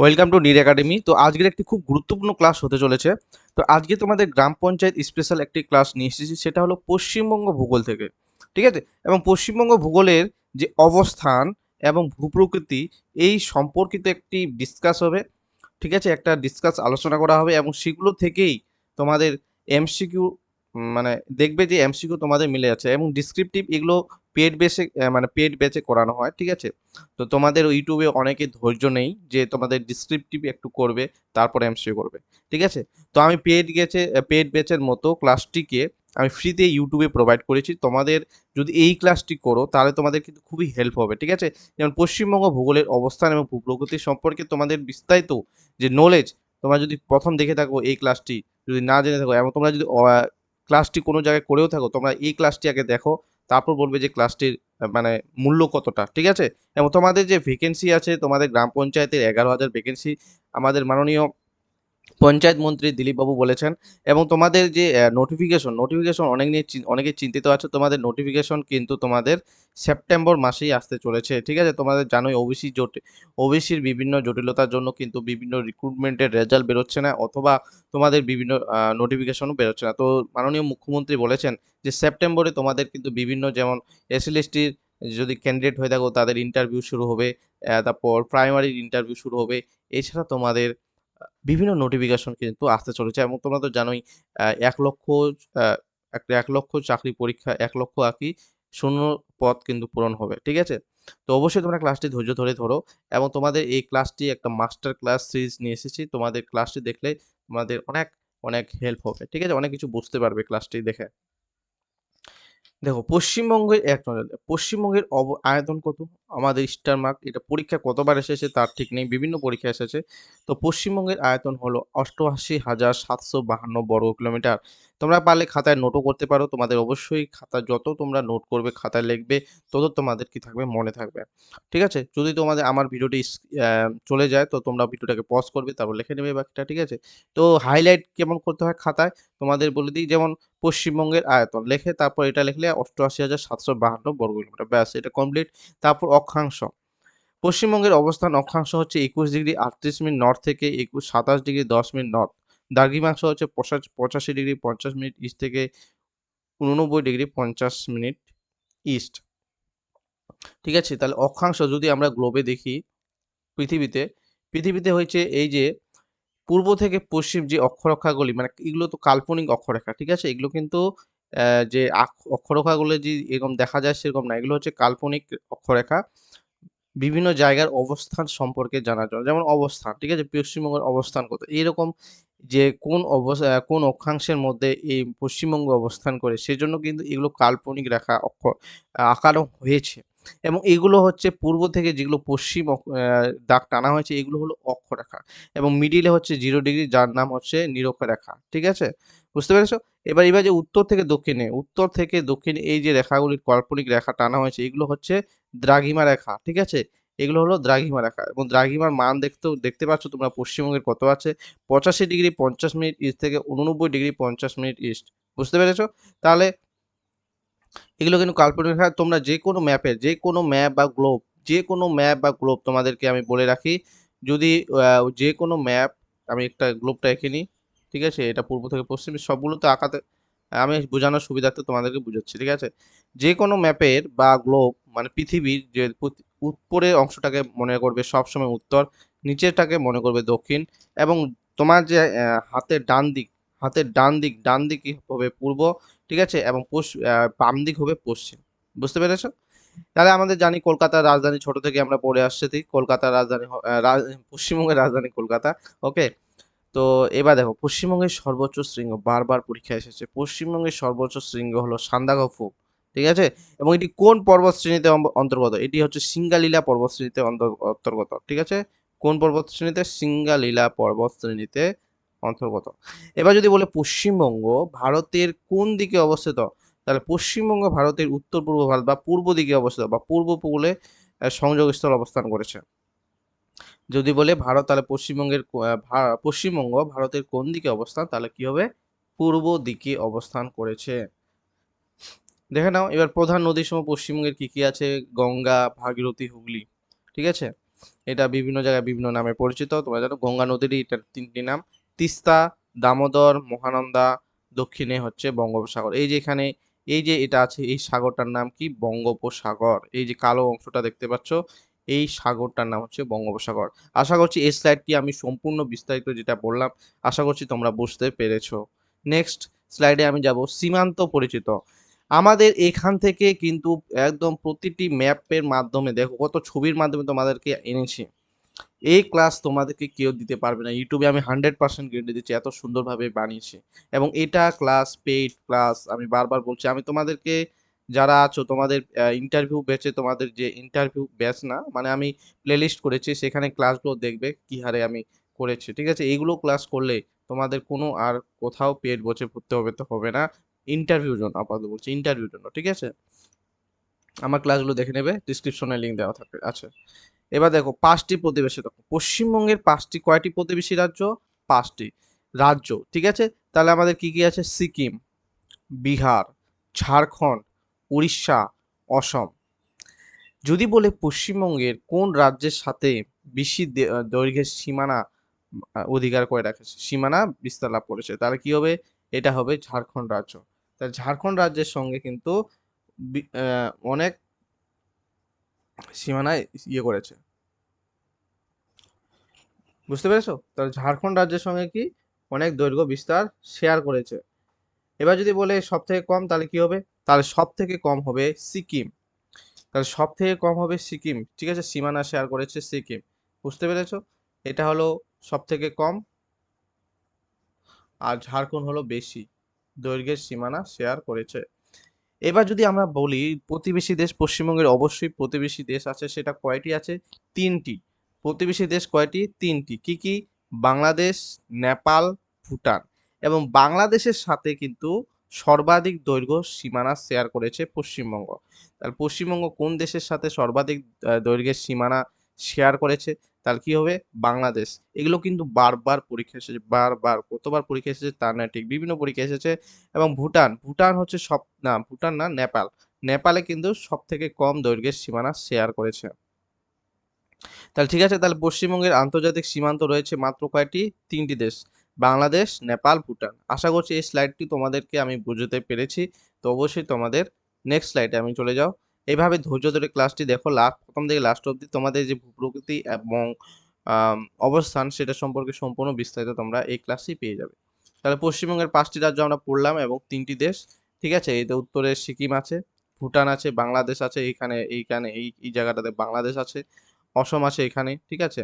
Welcome to Neer academy. তো আজকের একটি খুব গুরুত্বপূর্ণ ক্লাস হতে চলেছে। তো আজকে তোমাদের গ্রাম পঞ্চায়েত স্পেশাল একটি ক্লাস নিয়ে এসেছি, সেটা হলো পশ্চিমবঙ্গ ভূগোল থেকে। ঠিক আছে? এবং পশ্চিমবঙ্গ ভূগোলের যে অবস্থান এবং ভূপ্রকৃতি এই সম্পর্কিত একটি ডিসকাস হবে। ঠিক আছে? একটা ডিসকাস আলোচনা করা হবে এবং সেগুলো থেকেই তোমাদের এমসিকিউ মানে দেখবে যে এমসিকিউ তোমাদের মিলে যাচ্ছে এবং ডিসক্রিপটিভ এগুলো পেড বেসে মানে পেড ব্যাচে করানো হয়। ঠিক আছে? তো তোমাদের ইউটিউবে অনেকে ধৈর্য নেই যে তোমাদের ডিসক্রিপটিভ একটু করবে তারপরে এমসিকিউ করবে। ঠিক আছে? তো আমি পেড ব্যাচের মতো ক্লাসটিকে আমি ফ্রিতে ইউটিউবে প্রোভাইড করেছি। তোমাদের যদি এই ক্লাসটি করো তাহলে তোমাদের কিন্তু খুবই হেল্প হবে। ঠিক আছে? যেমন পশ্চিমবঙ্গ ভূগোলের অবস্থান এবং ভূপ্রকৃতি সম্পর্কে তোমাদের বিস্তারিত যে নলেজ, তোমরা যদি প্রথম দেখে থাকো এই ক্লাসটি, যদি না জেনে থাকো এবং তোমরা যদি ক্লাসটি কোনো জায়গায় করেও থাকো, তোমরা এই ক্লাসটি আগে দেখো, তারপর বলবে যে ক্লাসটির মানে মূল্য কতটা। ঠিক আছে? এবং তোমাদের যে ভ্যাকেন্সি আছে, তোমাদের গ্রাম পঞ্চায়েতের 11,000 ভ্যাকেন্সি আমাদের মাননীয় পঞ্চায়েত মন্ত্রী দিলীপবাবু বলেছেন। এবং তোমাদের যে নোটিফিকেশন অনেকেই চিন্তিত আছে। তোমাদের নোটিফিকেশন কিন্তু তোমাদের সেপ্টেম্বর মাসেই আসতে চলেছে। ঠিক আছে? তোমাদের জানোই ওবিসির বিভিন্ন জটিলতার জন্য কিন্তু বিভিন্ন রিক্রুটমেন্টের রেজাল্ট বেরোচ্ছে না, অথবা তোমাদের বিভিন্ন নোটিফিকেশনও বেরোচ্ছে না। তো মাননীয় মুখ্যমন্ত্রী বলেছেন যে সেপ্টেম্বরে তোমাদের কিন্তু বিভিন্ন, যেমন এসএলএসটির যদি ক্যান্ডিডেট হয়ে থাকো তাদের ইন্টারভিউ শুরু হবে, তারপর প্রাইমারির ইন্টারভিউ শুরু হবে। এছাড়া তোমাদের বিভিন্ন নোটিফিকেশন কিন্তু আসতে চলেছে এবং তোমরা তো জানোই ১,০০,০০০ আ একটা ১,০০,০০০ চাকরি পরীক্ষা, ১,০০,০০০ শূন্য পদ কিন্তু পূরণ হবে। ঠিক আছে? তো অবশ্যই তোমরা ক্লাসটি ধৈর্য ধরে ধরো এবং তোমাদের এই ক্লাসটি একটা মাস্টার ক্লাস সিরিজ নিয়ে এসেছি। তোমাদের ক্লাসটি দেখলে তোমাদের অনেক হেল্প হবে। ঠিক আছে? অনেক কিছু বুঝতে পারবে ক্লাসটি দেখে। দেখো, পশ্চিমবঙ্গের আয়তন কত? আমাদের স্টার মার্ক এটা পরীক্ষায় কতবার এসেছে তার ঠিক নেই, বিভিন্ন পরীক্ষা এসেছে। তো পশ্চিমবঙ্গের আয়তন হলো ৮৮,৭৫২ বর্গ কিলোমিটার। তোমরা পারলে খাতায় নোটও করতে পারো। তোমাদের অবশ্যই খাতা যত তোমরা নোট করবে, খাতায় লিখবে, তত তোমাদের কি থাকবে, মনে থাকবে। ঠিক আছে? যদি তোমাদের আমার ভিডিওটি চলে যায় তো তোমরা ভিডিওটাকে পজ করবে, তারপর লিখে নেবে বাকিটা। ঠিক আছে? তো হাইলাইট কেমন করতে হয় খাতায় তোমাদের বলে দিই। যেমন পশ্চিমবঙ্গের আয়তন লেখে, তারপর এটা লিখলে ৮৮,৭৫২ বর্গ কিলোমিটার, ব্যাস এটা কমপ্লিট। তারপর অক্ষাংশ। পশ্চিমবঙ্গের অবস্থান অক্ষাংশ হচ্ছে 21°38' নর্থ থেকে 27°10' নর্থ। দ্রাঘিমাংশ হচ্ছে 85°50' ইস্ট থেকে 89°50' ইস্ট। ঠিক আছে? তাহলে অক্ষাংশ যদি আমরা গ্লোবে দেখি, পৃথিবীতে, পৃথিবীতে হয়েছে এই যে পূর্ব থেকে পশ্চিম যে অক্ষরেখাগুলি, মানে এগুলো তো কাল্পনিক অক্ষরেখা। ঠিক আছে? এগুলো কিন্তু যে অক্ষরেখাগুলো যে এরকম দেখা যায় সেরকম না। এগুলো হচ্ছে কাল্পনিক অক্ষরেখা। বিভিন্ন জায়গার অবস্থান সম্পর্কে জানার জন্য। যেমন অবস্থান, ঠিক আছে? পশ্চিমবঙ্গের অবস্থান কোথায়? এইরকম যে কোন অক্ষাংশের মধ্যে এই পশ্চিমবঙ্গ অবস্থান করে, সেজন্য কিন্তু এগুলো কাল্পনিক রেখা আঁকানো হয়েছে। এবং এগুলো হচ্ছে পূর্ব থেকে যেগুলো পশ্চিম দাগ টানা হয়েছে, এগুলো হলো অক্ষরেখা। এবং মিডিলে হচ্ছে 0° যার নাম হচ্ছে নিরক্ষরেখা। ঠিক আছে? বুঝতে পেরেছ? এবার যে উত্তর থেকে দক্ষিণে এই যে রেখাগুলির কাল্পনিক রেখা টানা হয়েছে, এগুলো হচ্ছে দ্রাঘিমা রেখা। ঠিক আছে? এগুলো হলো দ্রাঘিমা রেখা এবং দ্রাঘিমার মান দেখতে পাচ্ছ তোমরা পশ্চিমবঙ্গের কত আছে? 85°50' ইস্ট থেকে 89°50' ইস্ট। বুঝতে পেরেছ? তাহলে এগুলো কিন্তু কাল্পনিক রেখা। তোমরা যেকোনো ম্যাপ বা গ্লোব তোমাদেরকে আমি বলে রাখি। যদি যেকোনো ম্যাপ, আমি একটা গ্লোবটা এঁকে নিই। ঠিক আছে? এটা পূর্ব থেকে পশ্চিম, সবগুলো তো আঁকাতে আমি বোঝানোর সুবিধার্থে তোমাদেরকে বুঝাচ্ছি। ঠিক আছে? যেকোনো ম্যাপের বা গ্লোব মানে পৃথিবীর যে উপরের অংশটাকে মনে করবে সবসময় উত্তর, নিচেরটাকে মনে করবে দক্ষিণ এবং তোমার যে হাতের ডান দিক হবে পূর্ব। ঠিক আছে? এবং বাম দিক হবে পশ্চিম। বুঝতে পেরেছ? তাহলে আমাদের জানি কলকাতার রাজধানী, ছোট থেকে আমরা পড়ে আসছি, কলকাতার রাজধানী পশ্চিমবঙ্গের রাজধানী কলকাতা। ওকে? তো এবার দেখো, পশ্চিমবঙ্গের সর্বোচ্চ শৃঙ্গ বারবার পরীক্ষায় এসেছে। পশ্চিমবঙ্গের সর্বোচ্চ শৃঙ্গ হলো সান্দাকফু। ঠিক আছে? এবং এটি কোন পর্বত শ্রেণীতে অন্তর্গত? এটি হচ্ছে সিঙ্গালীলা পর্বত শ্রেণীতে অন্তর্গত। ঠিক আছে? কোন পর্বত শ্রেণীতে? সিঙ্গালীলা পর্বত শ্রেণীতে অন্তর্গত। এবার যদি বলে পশ্চিমবঙ্গ ভারতের কোন দিকে অবস্থিত? তাহলে পশ্চিমবঙ্গ ভারতের উত্তর পূর্ব ভারত বা পূর্ব দিকে অবস্থিত বা পূর্ব উপকূলে সংযোগস্থল অবস্থান করেছে। যদি বলে ভারত, তাহলে পশ্চিমবঙ্গ ভারতের কোন দিকে অবস্থান? তাহলে কি হবে? পূর্ব দিকে অবস্থান করেছে। দেখে নাও এবার প্রধান নদীসমূহ পশ্চিমবঙ্গের কি কি আছে? গঙ্গা, ভাগীরথী, হুগলি। ঠিক আছে? এটা বিভিন্ন জায়গায় বিভিন্ন নামে পরিচিত। তোমরা জানো গঙ্গা নদীরই এটা 3টি নাম, তিস্তা, দামোদর, মহানন্দা, দক্ষিণে হচ্ছে বঙ্গোপসাগর। এই যে এখানে এই যে এটা আছে, এই সাগরটার নাম কি? বঙ্গোপসাগর। এই যে কালো অংশটা দেখতে পাচ্ছ, এই সাগরটার নাম হচ্ছে বঙ্গোপসাগর। আশা করছি এই স্লাইডটি আমি সম্পূর্ণ বিস্তারিত যেটা বললাম, আশা করছি তোমরা বুঝতে পেরেছো। নেক্সট স্লাইডে আমি যাব, সীমান্ত পরিচিত। আমাদের এখান থেকে কিন্তু একদম প্রতিটি ম্যাপের মাধ্যমে, দেখো কত ছবির মাধ্যমে তোমাদেরকে এনেছি। এই ক্লাস তোমাদেরকে কেউ দিতে পারবে না। ইউটিউবে আমি 100% গ্যারান্টি দিচ্ছি, এত সুন্দরভাবে বানিয়েছি। এবং এটা ক্লাস পেইড ক্লাস, আমি বারবার বলছি। আমি তোমাদেরকে যারা আছো, তোমাদের ইন্টারভিউ ব্যাচে, তোমাদের যে ইন্টারভিউ ব্যাচ না, মানে আমি প্লেলিস্ট করেছি, সেখানে ক্লাসগুলো দেখবে কি হারে আমি করেছি, ঠিক আছে? এইগুলো ক্লাস করলে তোমাদের কোনো আর কোথাও পেড বসে পড়তে হবে না। ইন্টারভিউর জন্য আপাতত বলছি, ইন্টারভিউর জন্য, ঠিক আছে? আমার ক্লাসগুলো দেখে নেবে, ডিসক্রিপশনে লিঙ্ক দেওয়া থাকবে। আচ্ছা, এবার দেখো 5টি প্রতিবেশী রাজ্য। পশ্চিমবঙ্গের 5টি, কয়টি প্রতিবেশী রাজ্য? 5টি রাজ্য, ঠিক আছে? তাহলে আমাদের কি কি আছে? সিকিম, বিহার, ঝাড়খণ্ড, উড়িষ্যা, অসম। যদি বলে পশ্চিমবঙ্গের কোন রাজ্যের সাথে বেশি দৈর্ঘ্যের সীমানা অধিকার করে রাখেছে, সীমানা বিস্তার লাভ করেছে, তাহলে কি হবে? এটা হবে ঝাড়খণ্ড রাজ্য। তাহলে ঝাড়খণ্ড রাজ্যের সঙ্গে কিন্তু অনেক সীমানায় ইয়ে করেছে, বুঝতে পেরেছো? তাহলে ঝাড়খণ্ড রাজ্যের সঙ্গে কি অনেক দৈর্ঘ্য বিস্তার শেয়ার করেছে। এবার যদি বলে সব থেকে কম, তাহলে কি হবে? তাহলে সব থেকে কম হবে সিকিম। তাহলে সব থেকে কম হবে সিকিম, ঠিক আছে? সীমানা শেয়ার করেছে সিকিম, বুঝতে পেরেছো? এটা হলো সব থেকে কম, আর ঝাড়খণ্ড হলো বেশি দৈর্ঘ্যের সীমানা শেয়ার করেছে। এবার যদি আমরা বলি প্রতিবেশী দেশ, পশ্চিমবঙ্গের অবশ্যই প্রতিবেশী দেশ আছে, সেটা কয়টি আছে? 3টি। প্রতিবেশী দেশ কয়টি? 3টি। কি কি? বাংলাদেশ, নেপাল, ভুটান। এবং বাংলাদেশের সাথে কিন্তু সর্বাধিক দৈর্ঘ্য সীমানা শেয়ার করেছে পশ্চিমবঙ্গ। তাহলে পশ্চিমবঙ্গ কোন দেশের সাথে সর্বাধিক দৈর্ঘ্যের সীমানা শেয়ার করেছে? তাহলে কি হবে? বাংলাদেশ। এগুলো কিন্তু বারবার পরীক্ষা এসেছে, বারবার, কতবার পরীক্ষা এসেছে তা না ঠিক, বিভিন্ন পরীক্ষা এসেছে। এবং ভুটান, ভুটান হচ্ছে সব, না ভুটান না, নেপাল। নেপালে কিন্তু সব থেকে কম দৈর্ঘ্যের সীমানা শেয়ার করেছে। তাহলে ঠিক আছে, তাহলে পশ্চিমবঙ্গের আন্তর্জাতিক সীমান্ত রয়েছে মাত্র কয়টি? 3টি দেশ, বাংলাদেশ, নেপাল, ভুটান। আশা করছি এই স্লাইডটি তোমাদেরকে আমি বুঝতে পেরেছি। তো অবশ্যই তোমাদের নেক্সট স্লাইডে আমি চলে যাও। এইভাবে ধৈর্য ধরে ক্লাসটি দেখো, প্রথম থেকে লাস্ট অবধি তোমাদের যে ভূপ্রকৃতি এবং আম, অবস্থান সেটা সম্পর্কে সম্পূর্ণ বিস্তারিত তোমরা এই ক্লাসেই পেয়ে যাবে। তাহলে পশ্চিমবঙ্গের 5টি রাজ্য আমরা পড়লাম এবং 3টি দেশ, ঠিক আছে? এই তো উত্তরে সিকিম আছে, ভুটান আছে, বাংলাদেশ আছে, এইখানে এইখানে এই এই জায়গাটাতে বাংলাদেশ আছে, অসম আছে এখানে, ঠিক আছে?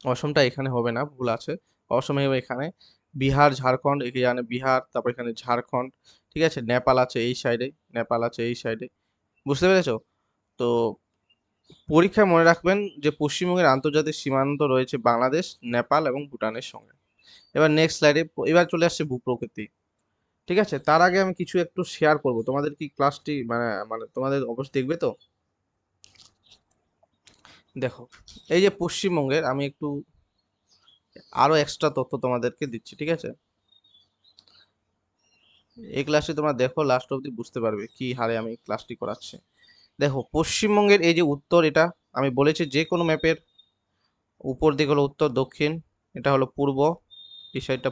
অসমটা এখানে হবে না, ভুল আছে। অসমে হবে এখানে। বিহার, ঝাড়খণ্ড, এখানে বিহার, তারপর এখানে ঝাড়খণ্ড, ঠিক আছে? নেপাল আছে এই সাইডে, নেপাল আছে এই সাইডে, বুঝতে পেরেছো? তো পরীক্ষায় মনে রাখবেন যে পশ্চিমবঙ্গের আন্তর্জাতিক সীমান্ত রয়েছে বাংলাদেশ, নেপাল এবং ভুটানের সঙ্গে। এবার নেক্সট স্লাইডে এবার চলে আসছে ভূপ্রকৃতি, ঠিক আছে? তার আগে আমি কিছু একটু শেয়ার করব, তোমাদের কি ক্লাসটি মানে মানে তোমাদের অবশ্যই দেখবে তো? দেখো, এই যে পশ্চিমবঙ্গের আমি একটু আরো এক্সট্রা তথ্য তোমাদেরকে দিচ্ছি, ঠিক আছে? এই ক্লাসটি তোমরা দেখো, লাস্ট অবধি বুঝতে পারবে কি হারে আমি ক্লাসটি করাচ্ছি। দেখো, পশ্চিমবঙ্গের এই যে উত্তর, এটা আমি বলেছি যে কোনো ম্যাপের উপর দিক হলো উত্তর, দক্ষিণ এটা হলো পূর্ব, এই সাইডটা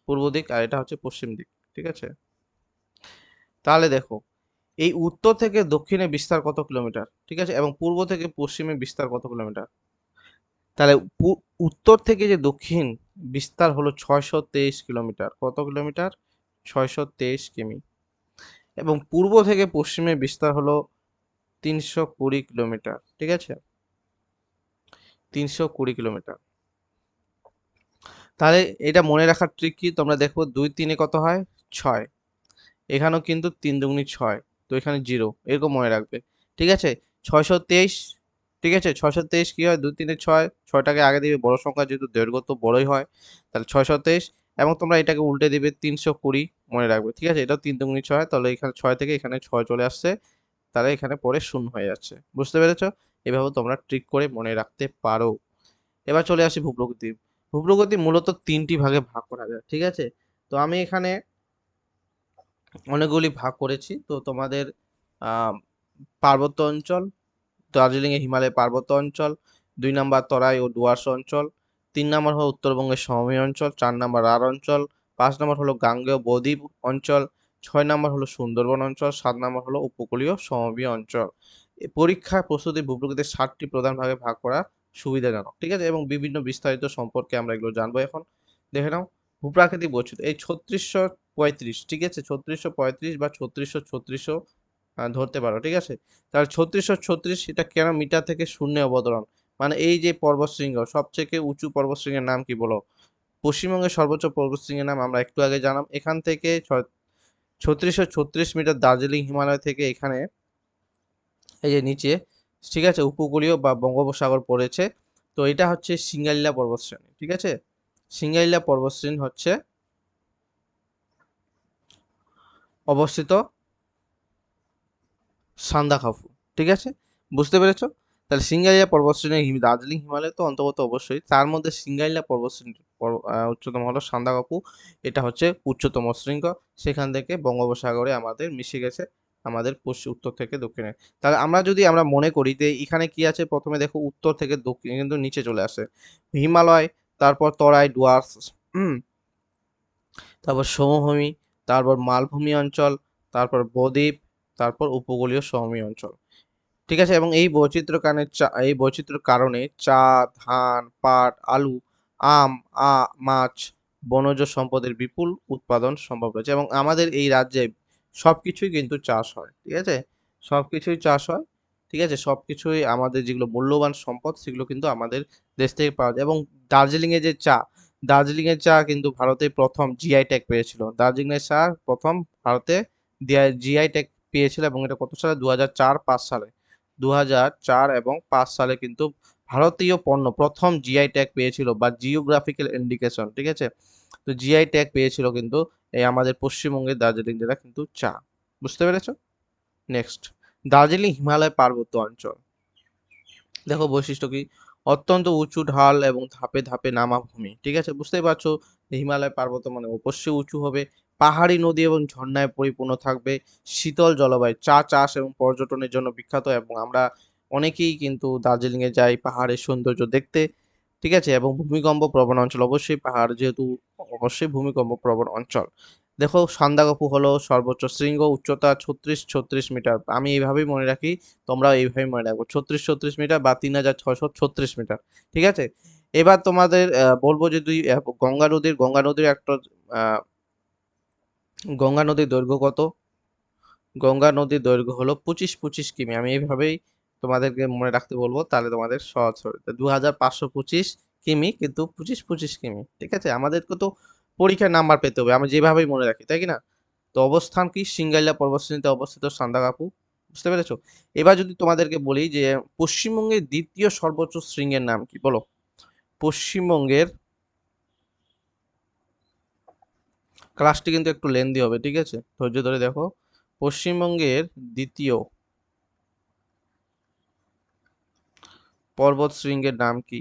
পূর্ব দিক, আর এটা হচ্ছে পশ্চিম দিক, ঠিক আছে? তাহলে দেখো, এই উত্তর থেকে দক্ষিণে বিস্তার কত কিলোমিটার, ঠিক আছে? এবং পূর্ব থেকে পশ্চিমে বিস্তার কত কিলোমিটার? তাহলে উত্তর থেকে যে দক্ষিণ বিস্তার হলো 623 কিলোমিটার। কত কিলোমিটার? 623 কিমি। এবং পূর্ব থেকে পশ্চিমে বিস্তার হলো 320 কিলোমিটার, ঠিক আছে? 320 কিলোমিটার। তাহলে এটা মনে রাখার ট্রিক কি? তোমরা দেখো 2 3 কত হয়? 6। এখানেও কিন্তু 3 2 6, তো এখানে 0, এরকম মনে রাখবে, ঠিক আছে? 623, ঠিক আছে? 623 কি হয়? 2 3 6, ছয়টাকে আগে দিবে বড় সংখ্যা, যেহেতু দৈর্ঘ্য তো বড়ই হয়, তাহলে 623। এবং তোমরা এটাকে উল্টে দিবে 320, মনে রাখবে, ঠিক আছে? এটাও 3 2 6, তাহলে এখানে 6 থেকে এখানে 6 চলে আসছে, তাহলে এখানে পরে শূন্য হয়ে যাচ্ছে, বুঝতে পেরেছো? এভাবে তোমরা ট্রিক করে মনে রাখতে পারো। এবার চলে আসি ভূপ্রকৃতি। ভূপ্রকৃতি মূলত 3টি ভাগে ভাগ করা যায়, ঠিক আছে? তো আমি এখানে অনেকগুলি ভাগ করেছি। তো তোমাদের আহ পার্বত্য অঞ্চল, দার্জিলিং এ হিমালয় পার্বত্য অঞ্চল, 2 নাম্বার তরাই ও ডুয়ার্স অঞ্চল, 3 নাম্বার হলো উত্তরবঙ্গের সমভূমি অঞ্চল, 4 নাম্বার রাঢ় অঞ্চল, 5 নাম্বার হলো গাঙ্গেয় বদ্বীপ অঞ্চল, 6 নাম্বার হলো সুন্দরবন অঞ্চল, 7 নাম্বার হলো উপকূলীয় সমভূমি অঞ্চল। পরীক্ষার প্রস্তুতি ভূপ্রকৃতির 7টি প্রধান ভাগে ভাগ করা সুবিধাজনক, ঠিক আছে? এবং বিভিন্ন বিস্তারিত সম্পর্কে আমরা এগুলো জানবো এখন। দেখে নাও ভূপ্রাকৃতিক বৈচিত্র্য, এই 3635, ঠিক আছে? 3635 বা 3636 ধরতে পারো, ঠিক আছে? তাহলে 3636 এটা কেন মিটার থেকে শূন্যে অবতরণ, মানে এই যে পর্বতশৃঙ্গ সবথেকে উঁচু পর্বতশৃঙ্গের নাম কি বলো? পশ্চিমবঙ্গের সর্বোচ্চ পর্বতশৃঙ্গের নাম আমরা একটু আগে জানলাম। এখান থেকে 3636 মিটার দার্জিলিং হিমালয় থেকে এখানে এই যে নিচে, ঠিক আছে, উপকূলীয় বা বঙ্গোপসাগর পড়েছে। তো এটা হচ্ছে সিঙ্গালিলা পর্বতশ্রেণী, ঠিক আছে? সিঙ্গালিলা পর্বতশ্রেণী হচ্ছে অবস্থিত সান্দাকফু, ঠিক আছে? বুঝতে পেরেছো? তাহলে সিঙ্গালিলা পর্বতশ্রেণী দার্জিলিং হিমালয় তো অন্তর্গত অবশ্যই, তার মধ্যে সিঙ্গালিলা পর্বতশ্রেণী উচ্চতম হলো সান্দাকফু। এটা হচ্ছে উচ্চতম শৃঙ্গ, সেখান থেকে বঙ্গোপসাগরে আমাদের মিশে গেছে আমাদের পশ্চিম উত্তর থেকে দক্ষিণে। তাহলে আমরা মনে করি যে এখানে কি আছে, প্রথমে দেখো উত্তর থেকে দক্ষিণে কিন্তু নিচে চলে আসে হিমালয়, তারপর তরাই ডুয়ার্স, হুম, তারপর সমভূমি, তারপর মালভূমি অঞ্চল, তারপর বদ্বীপ, তারপর উপকূলীয় সমভূমি অঞ্চল, ঠিক আছে? এবং এই বৈচিত্র্যের কারণে চা, ধান, পাট, আলু, আম, মাছ, বনজ সম্পদের বিপুল উৎপাদন সম্ভব রয়েছে। এবং আমাদের এই রাজ্যে সবকিছুই কিন্তু চাষ হয়, ঠিক আছে? সবকিছুই চাষ হয়, ঠিক আছে? সবকিছুই আমাদের যেগুলো মূল্যবান সম্পদ সেগুলো কিন্তু আমাদের দেশ থেকে পাওয়া যায়। এবং দার্জিলিং এর যে চা, দার্জিলিং এর চা কিন্তু ভারতে প্রথম জিআই ট্যাগ পেয়েছিল। দার্জিলিং এর চা প্রথম ভারতে জিআই ট্যাগ পেয়েছিল, এবং এটা কত সালে? 2004-5 সালে। 2004 এবং 5 সালে কিন্তু ভারতীয় পণ্য প্রথম জিআই ট্যাগ পেয়েছিল, বা জিওগ্রাফিক্যাল ইন্ডিকেশন, ঠিক আছে? তো জিআই ট্যাগ পেয়েছিল কিন্তু এই আমাদের পশ্চিমবঙ্গের দার্জিলিং জেলা কিন্তু চা। বুঝতে পেরেছো? নেক্সট, দার্জিলিং হিমালয় পার্বত্য অঞ্চল। দেখো বৈশিষ্ট্য কি, অত্যন্ত উঁচু ঢাল এবং ধাপে ধাপে নামা ভূমি, ঠিক আছে? বুঝতেই পারছো হিমালয় পার্বত্য মানে অবশ্যই উঁচু হবে, পাহাড়ি নদী এবং ঝর্ণায় পরিপূর্ণ থাকবে, শীতল জলবায়ু, চা চাষ এবং পর্যটনের জন্য বিখ্যাত, এবং আমরা অনেকেই কিন্তু দার্জিলিং এ যাই পাহাড়ের সৌন্দর্য দেখতে, ঠিক আছে? এবং ভূমিকম্প প্রবণ অঞ্চল, অবশ্যই পাহাড় যেহেতু, অবশ্যই ভূমিকম্প প্রবণ অঞ্চল। দেখো সান্দাকফু হলো সর্বোচ্চ শৃঙ্গ, উচ্চতা 3636 মিটার, আমি এইভাবেই মনে রাখি, তোমরা এইভাবেই মনে রাখবো, 3636 মিটার বা 3636 মিটার, ঠিক আছে? এবার তোমাদের বলবো যে গঙ্গা নদীর একটা আহ, গঙ্গা নদীর দৈর্ঘ্য কত? গঙ্গা নদীর দৈর্ঘ্য হলো 25-25 কিমি, আমি এইভাবেই তোমাদেরকে মনে রাখতে বলবো, তাহলে তোমাদের সহজ হবে। 2525 কিমি, কিন্তু 25-25 কিমি, ঠিক আছে? আমাদেরকে তো পরীক্ষার নাম্বার পেতে হবে, আমি যেভাবেই মনে রাখি, তাই কি না? তো অবস্থান কি, সিঙ্গাইলা পর্বতশ্রেণীতে অবস্থিত সান্দাকফু। বুঝতে পেরেছো? এবার যদি তোমাদেরকে বলি যে পশ্চিমবঙ্গের দ্বিতীয় সর্বোচ্চ শৃঙ্গের নাম কি, বলো? পশ্চিমবঙ্গের, ক্লাসটি কিন্তু একটু লেন্দি হবে, ঠিক আছে? ধৈর্য ধরে দেখো। পশ্চিমবঙ্গের দ্বিতীয় পর্বত শৃঙ্গের নাম কি?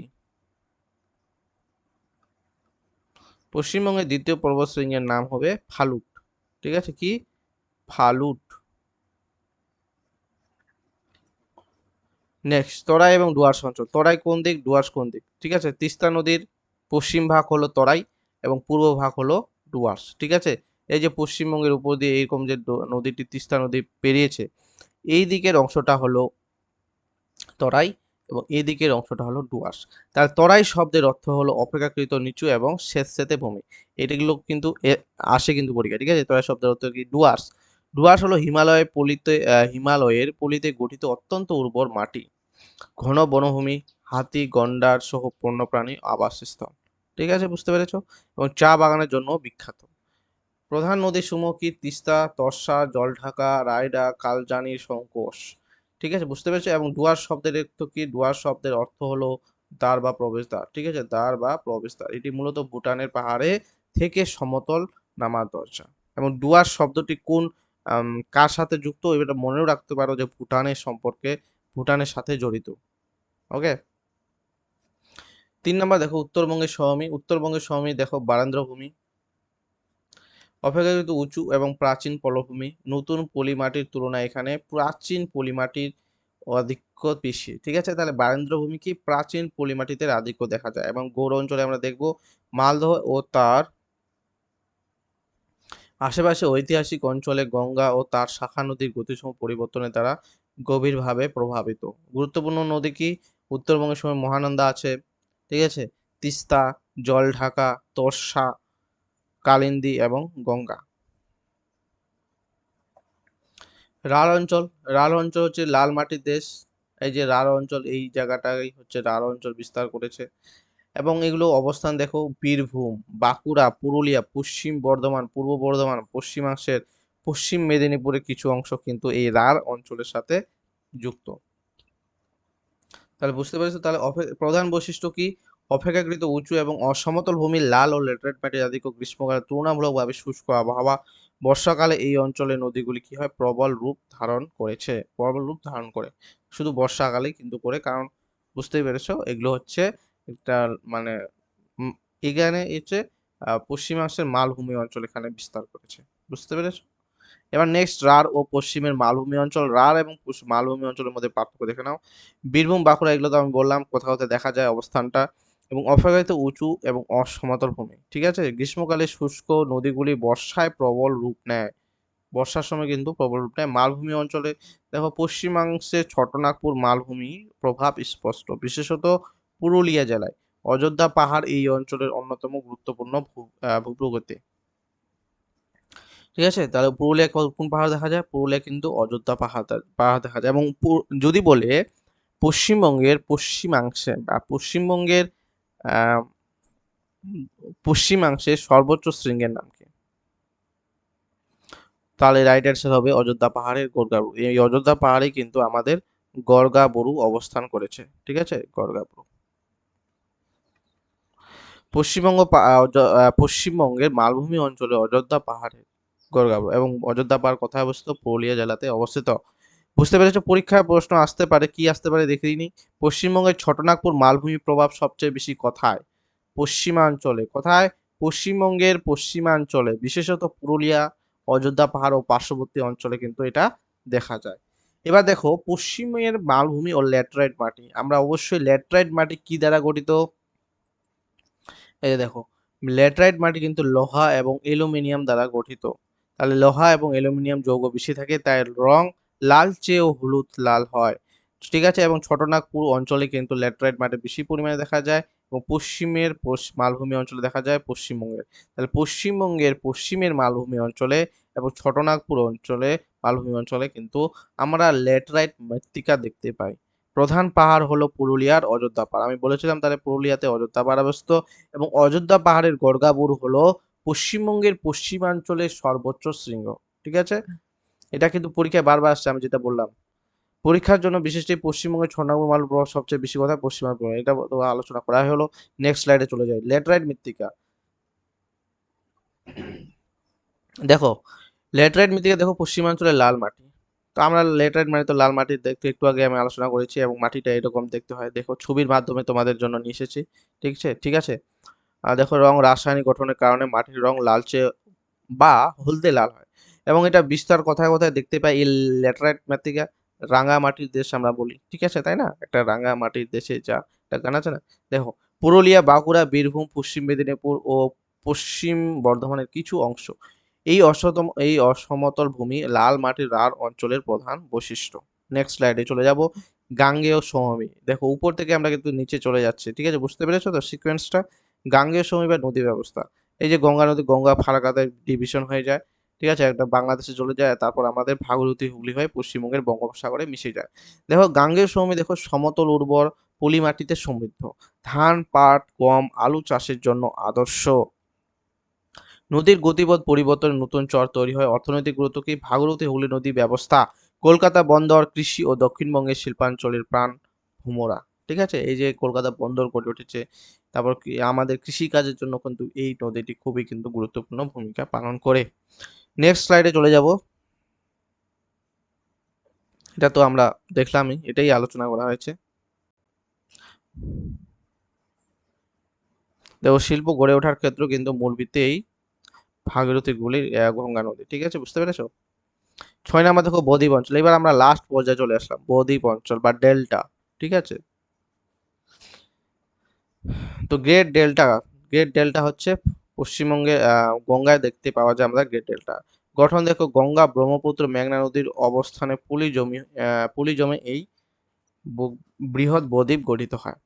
পশ্চিমবঙ্গের দ্বিতীয় পর্বত শৃঙ্গের নাম হবে ফালুট, ঠিক আছে? কি? ফালুট। নেক্সট, তরাই এবং ডুয়ার্স অঞ্চল। তরাই কোন দিক, ডুয়ার্স কোন দিক, ঠিক আছে? তিস্তা নদীর পশ্চিম ভাগ হলো তরাই এবং পূর্ব ভাগ হলো ডুয়ার্স, ঠিক আছে? এই যে পশ্চিমবঙ্গের উপর দিয়ে এরকম যে নদীটি, তিস্তা নদী পেরিয়েছে, এই দিকের অংশটা হলো তরাই এবং এই দিকের অংশটা হলো ডুয়ার্স। তার তরাই শব্দের অর্থ হলো অপেক্ষাকৃত নিচু এবং স্যাঁতসেঁতে ভূমি, এটাগুলো কিন্তু আসে কিন্তু পরীক্ষা, ঠিক আছে? তরাই শব্দের অর্থ কি? ডুয়ার্স। ডুয়ার্স হলো হিমালয়ের পলিতে গঠিত অত্যন্ত উর্বর মাটি, ঘন বনভূমি, হাতি, গন্ডার সহ বন্যপ্রাণী আবাসস্থল, ঠিক আছে? বুঝতে পেরেছো? এবং চা বাগানের জন্য বিখ্যাত। প্রধান নদীসমূহ কি? তিস্তা, তরসা, জলঢাকা, রায়ডা, কালজানি, সংকোষ, ঠিক আছে? বুঝতে পেরেছো? এবং ডুয়ার্স শব্দের অর্থ কি? ডুয়ার্স শব্দের অর্থ হলো দ্বার বা প্রবেশদ্বার, ঠিক আছে? দ্বার বা প্রবেশদ্বার, এটি মূলত ভুটানের পাহাড়ে থেকে সমতল নামার দরজা। এবং ডুয়ার্স শব্দটি কোন কার সাথে যুক্ত, এটা মনেও রাখতে পারো যে ভুটানের সম্পর্কে, ভুটানের সাথে জড়িত। ওকে, 3 নম্বর দেখো উত্তরবঙ্গের সমভূমি। উত্তরবঙ্গের সমভূমি দেখো বারান্দ্র ভূমি, অপেক্ষাকৃত উঁচু এবং প্রাচীন পলভূমি, নতুন পলিমাটির তুলনায় এখানে প্রাচীন পলিমাটির আধিক্য বেশি, ঠিক আছে। তাহলে বারেন্দ্রভূমি কি প্রাচীন পলিমাটিতে আধিক্য দেখা যায়। এবং গৌড় অঞ্চলে আমরা দেখব মালদহ ও তার আশেপাশে ঐতিহাসিক অঞ্চলে গঙ্গা ও তার শাখা নদীর গতিসম পরিবর্তনের দ্বারা গভীরভাবে প্রভাবিত। গুরুত্বপূর্ণ নদী কি? উত্তরবঙ্গের সময় মহানন্দা আছে, ঠিক আছে, তিস্তা, জলঢাকা, তোর্ষা, কালিন্দী এবং গঙ্গা। রাঢ় অঞ্চল, রাঢ় অঞ্চল হচ্ছে লাল মাটির দেশ। এই যে রাঢ় অঞ্চল, এই জায়গাটাই হচ্ছে রাঢ় অঞ্চল বিস্তার করেছে। এবং এগুলো অবস্থান দেখো বীরভূম, বাঁকুড়া, পুরুলিয়া, পশ্চিম বর্ধমান, পূর্ব বর্ধমান, পশ্চিমাংশের পশ্চিম মেদিনীপুরের কিছু অংশ কিন্তু এই রাঢ় অঞ্চলের সাথে যুক্ত। তাহলে বুঝতে পেরেছো? তাহলে প্রধান বৈশিষ্ট্য কি? অপেক্ষাকৃত উঁচু এবং অসমতল ভূমি, লাল ও ল্যাটেরাইট মাটির আধিক্য, গ্রীষ্মকালে তুলনামূলকভাবে শুষ্ক আবহাওয়া, বর্ষাকালে এই অঞ্চলে নদীগুলি কি হয়? প্রবল রূপ ধারণ করেছে, প্রবল রূপ ধারণ করে। শুধু বর্ষাকালেই কিন্তু করে, কারণ বুঝতেই পেরেছো এগুলো হচ্ছে একটা মানে এখানে হচ্ছে পশ্চিমাংশের মালভূমি অঞ্চল এখানে বিস্তার করেছে। বুঝতে পেরেছো? এবার নেক্সট রাঢ় ও পশ্চিমের মালভূমি অঞ্চল। রাঢ় এবং মালভূমি অঞ্চলের মধ্যে পার্থক্য দেখে নাও। বীরভূম, বাঁকুড়া এগুলো তো আমি বললাম কোথাও কোথাও দেখা যায় অবস্থানটা। এবং অপেক্ষাকৃত উঁচু এবং অসমতল ভূমি, ঠিক আছে। গ্রীষ্মকালে শুষ্ক, নদীগুলি বর্ষায় প্রবল রূপ নেয়, বর্ষার সময় কিন্তু প্রবল রূপ নেয়। মালভূমি অঞ্চলে দেখো পশ্চিমাংশে ছোটনাগপুর মালভূমি প্রভাব স্পষ্ট, বিশেষত পুরুলিয়া জেলায়। অযোধ্যা পাহাড় এই অঞ্চলের অন্যতম গুরুত্বপূর্ণ ভূপ্রকৃতি, ঠিক আছে। তাহলে পুরুলিয়া কোন পাহাড় দেখা যায়? পুরুলিয়া কিন্তু অযোধ্যা পাহাড় পাহাড় দেখা যায়। এবং যদি বলে পশ্চিমবঙ্গের পশ্চিমাংশে বা পশ্চিমবঙ্গের আহ পশ্চিমাংশের সর্বোচ্চ শৃঙ্গের নাম কি? তাহলে রাইট অ্যান্সার হবে অযোধ্যা পাহাড়ের গড়গাবু। এই অযোধ্যা পাহাড়ে কিন্তু আমাদের গড়গাবুরু অবস্থান করেছে, ঠিক আছে, গড়গাবুরু। পশ্চিমবঙ্গের মালভূমি অঞ্চলে অযোধ্যা পাহাড়ে গড়গাবুরু, এবং অযোধ্যা পাহাড় কোথায় অবস্থিত? পুরুলিয়া জেলাতে অবস্থিত। বুঝতে পেরেছো? পরীক্ষায় প্রশ্ন আসতে পারে, কি আসতে পারে দেখে নিই। পশ্চিমবঙ্গের ছোটনাগপুর মালভূমি প্রভাব সবচেয়ে বেশি কোথায়? পশ্চিমাঞ্চলে। কোথায়? পশ্চিমবঙ্গের পশ্চিমাঞ্চলে, বিশেষত পুরুলিয়া, অযোধ্যা পাহাড় ও পার্শ্ববর্তী অঞ্চলে কিন্তু এটা দেখা যায়। এবার দেখো পশ্চিমের মালভূমি ও ল্যাটেরাইট মাটি। আমরা অবশ্যই ল্যাটেরাইট মাটি কি দ্বারা গঠিত? এই যে দেখো, ল্যাটেরাইট মাটি কিন্তু লোহা এবং অ্যালুমিনিয়াম দ্বারা গঠিত। তাহলে লোহা এবং অ্যালুমিনিয়াম যৌগ বেশি থাকে, তাই রং লালচে ও হলুদ লাল হয়, ঠিক আছে। এবং ছোটনাগপুর অঞ্চলে কিন্তু ল্যাটেরাইট মাটি বেশি পরিমাণে দেখা যায়। এবং পশ্চিমের মালভূমি অঞ্চলে দেখা যায় পশ্চিমবঙ্গের। তাহলে পশ্চিমবঙ্গের পশ্চিমের মালভূমি অঞ্চলে এবং ছোটনাগপুর অঞ্চলে মালভূমি অঞ্চলে কিন্তু আমরা ল্যাটেরাইট মৃত্তিকা দেখতে পাই। প্রধান পাহাড় হলো পুরুলিয়ার অযোধ্যা পাহাড়, আমি বলেছিলাম তাহলে পুরুলিয়াতে অযোধ্যা পাহাড় অবস্থিত। এবং অযোধ্যা পাহাড়ের গড়গাবুড় হলো পশ্চিমবঙ্গের পশ্চিমাঞ্চলের সর্বোচ্চ শৃঙ্গ, ঠিক আছে। এটা কিন্তু পরীক্ষায় বারবার আসছে, আমি যেটা বললাম। পরীক্ষার জন্য বিশেষ এই পশ্চিমবঙ্গের ছন্নাগুর মাল প্রভাব সবচেয়ে বেশি কথা পশ্চিমবঙ্গ, এটা তো আলোচনা করা হলো। নেক্সট স্লাইডে চলে যায়। ল্যাটেরাইট মৃত্তিকা দেখো, ল্যাটেরাইট মৃত্তিকা দেখো পশ্চিমাঞ্চলের লাল মাটি। তো আমরা ল্যাটেরাইট মানে তো লাল মাটির দেখতে একটু আগে আমি আলোচনা করেছি, এবং মাটিটা এরকম দেখতে হয়। দেখো ছবির মাধ্যমে তোমাদের জন্য নিয়ে এসেছি, ঠিক আছে, ঠিক আছে। দেখো রং রাসায়নিক গঠনের কারণে মাটির রং লালচে বা হলদে লাল হয়। এবং এটা বিস্তার কোথায় কোথায় দেখতে পাই? এই ল্যাটেরাইট মৃত্তিকা রাঙা মাটির দেশ আমরা বলি, ঠিক আছে, তাই না? একটা রাঙা মাটির দেশে যা একটা গান আছে না? দেখো পুরুলিয়া, বাঁকুড়া, বীরভূম, পশ্চিম মেদিনীপুর ও পশ্চিম বর্ধমানের কিছু অংশ এই অসমতল ভূমি লাল মাটির রাঢ় অঞ্চলের প্রধান বৈশিষ্ট্য। নেক্সট স্লাইডে চলে যাব। গাঙ্গেয় সমভূমি দেখো, উপর থেকে আমরা কিন্তু নিচে চলে যাচ্ছি, ঠিক আছে, বুঝতে পেরেছো তো সিকোয়েন্সটা? গাঙ্গেয় সমভূমি বা নদী ব্যবস্থা। এই যে গঙ্গা নদী, গঙ্গা ফারাক্কাতে ডিভিশন হয়ে যায়, ঠিক আছে, একটা বাংলাদেশে চলে যায়, তারপর আমাদের ভাগীরথী হুগলি হয়ে পশ্চিমবঙ্গের বঙ্গোপসাগরে মিশে যায়। দেখো গাঙ্গেয় সমভূমি দেখো সমতল উর্বর পলি মাটিতে সমৃদ্ধ, ধান, পাট, গম, আলু চাষের জন্য আদর্শ। নদীর গতিপথ পরিবর্তনে নতুন চর তৈরি হয়। অর্থনৈতিক গুরুত্ব কি? ভাগীরথী হুগলি নদী ব্যবস্থা, কলকাতা বন্দর, কৃষি ও দক্ষিণবঙ্গের শিল্পাঞ্চলের প্রাণ ভোমরা, ঠিক আছে। এই যে কলকাতা বন্দর গড়ে উঠেছে, তারপর কি আমাদের কৃষি কাজের জন্য কিন্তু এই নদীটি খুবই কিন্তু গুরুত্বপূর্ণ ভূমিকা পালন করে। নেক্সট স্লাইডে চলে যাব। এটা তো আমরা দেখলামই, এটাই আলোচনা করা হয়েছে। দেখো শিল্প গড়ে ওঠার ক্ষেত্র কিন্তু মূল ভিত্তি এই ভাগীরথী হুগলির গঙ্গা নদী, ঠিক আছে, বুঝতে পেরেছো? 6 নাম্বার দেখো বদ্বীপ অঞ্চল। এবার আমরা লাস্ট পর্যায়ে চলে আসলাম, বদ্বীপ অঞ্চল বা ডেল্টা। ঠিক আছে, তো গ্রেট ডেল্টা হচ্ছে পশ্চিমবঙ্গে গঙ্গায় দেখতে পাওয়া যায় আমরা গ্রেট ডেল্টা। গঠন দেখো, গঙ্গা ব্রহ্মপুত্র মেঘনা নদীর অবস্থানে পলি জমে এই বৃহৎ বদ্বীপ গঠিত হয়।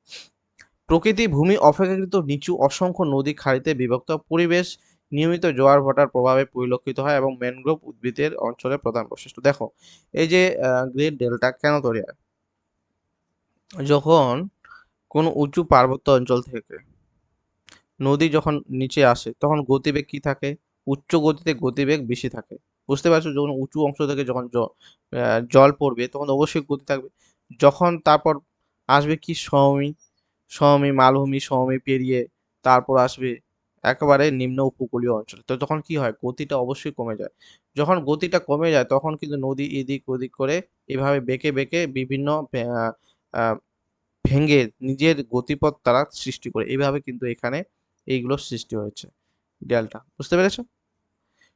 প্রকৃতি ভূমি অপেক্ষাকৃত নিচু, অসংখ্য নদী খাড়িতে বিভক্ত, পরিবেশ নিয়মিত জোয়ার ভাটার প্রভাবে পরিলক্ষিত হয় এবং ম্যানগ্রোভ উদ্ভিদের অঞ্চলের প্রধান বৈশিষ্ট্য। দেখো এই যে গ্রেট ডেল্টা কেন তৈরি হয়, যখন কোনো উঁচু পার্বত্য অঞ্চল থেকে নদী যখন নিচে আসে তখন গতিবেগ কি থাকে, উচ্চ গতিতে গতিবেগ বেশি থাকে। বুঝতে পারছো, যখন উঁচু অংশ থেকে যখন জল পড়বে তখন অবশ্যই গতি থাকবে। যখন তারপর আসবে কি সমভূমি পেরিয়ে তারপর আসবে একেবারে নিম্ন উপকূলীয় অঞ্চল, তো তখন কি হয়, গতিটা অবশ্যই কমে যায়। যখন গতিটা কমে যায় তখন কিন্তু নদী এদিক ওদিক করে এভাবে বেঁকে বেঁকে বিভিন্ন আহ, আহ, ভেঙে নিজের গতিপথ তারা সৃষ্টি করে, এইভাবে কিন্তু এখানে এইগুলো সৃষ্টি হয়েছে ডেল্টা। বুঝতে পেরেছো?